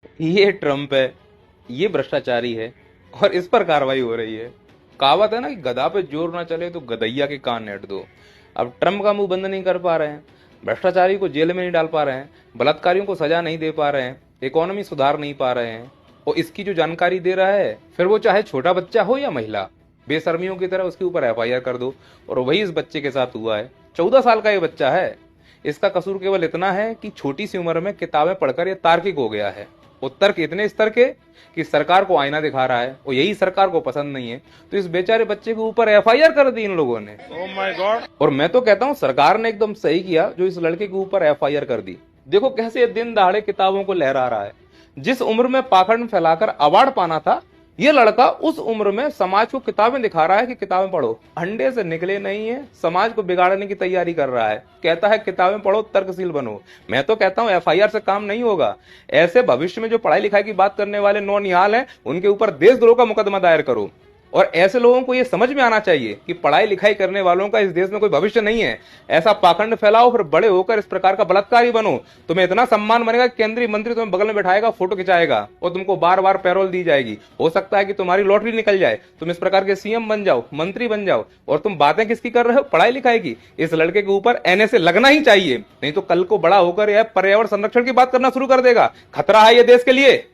ये ट्रम्प है, ये भ्रष्टाचारी है और इस पर कार्रवाई हो रही है। कहावत है ना कि गधा पे जोर ना चले तो गधैया के कान नेट दो। अब ट्रम्प का मुंह बंद नहीं कर पा रहे हैं, भ्रष्टाचारी को जेल में नहीं डाल पा रहे हैं, बलात्कारियों को सजा नहीं दे पा रहे हैं, इकोनॉमी सुधार नहीं पा रहे हैं, और इसकी जो जानकारी दे रहा है, फिर वो चाहे छोटा बच्चा हो या महिला, बेशर्मियों की तरह उसके ऊपर एफआईआर कर दो। और वही इस बच्चे के साथ हुआ है। 14 साल का ये बच्चा है। इसका कसूर केवल इतना है कि छोटी सी उम्र में किताबें पढ़कर ये तार्किक हो गया है। उत्तर के इतने स्तर के कि सरकार को आईना दिखा रहा है, और यही सरकार को पसंद नहीं है, तो इस बेचारे बच्चे के ऊपर एफआईआर कर दी इन लोगों ने। Oh my God. और मैं तो कहता हूं सरकार ने एकदम सही किया जो इस लड़के के ऊपर एफआईआर कर दी। देखो कैसे ये दिन दहाड़े किताबों को लहरा रहा है। जिस उम्र में पाखंड फैलाकर अवार्ड पाना था, ये लड़का उस उम्र में समाज को किताबें दिखा रहा है कि किताबें पढ़ो। अंडे से निकले नहीं है, समाज को बिगाड़ने की तैयारी कर रहा है। कहता है किताबें पढ़ो, तर्कशील बनो। मैं तो कहता हूं एफआईआर से काम नहीं होगा। ऐसे भविष्य में जो पढ़ाई लिखाई की बात करने वाले नौनिहाल हैं, उनके ऊपर देशद्रोह का मुकदमा दायर करो। और ऐसे लोगों को यह समझ में आना चाहिए कि पढ़ाई लिखाई करने वालों का इस देश में कोई भविष्य नहीं है। ऐसा पाखंड फैलाओ, फिर बड़े होकर इस प्रकार का बलात्कारी बनो। तुम्हें इतना सम्मान बनेगा, केंद्रीय मंत्री तुम्हें बगल में बैठाएगा, फोटो खिंचाएगा, और तुमको बार बार पैरोल दी जाएगी। हो सकता है कि तुम्हारी लॉटरी निकल जाए, तुम इस प्रकार के सीएम बन जाओ, मंत्री बन जाओ। और तुम बातें किसकी कर रहे हो? पढ़ाई लिखाई की। इस लड़के के ऊपर एनएसए लगना ही चाहिए, नहीं तो कल को बड़ा होकर यह पर्यावरण संरक्षण की बात करना शुरू कर देगा। खतरा है ये देश के लिए।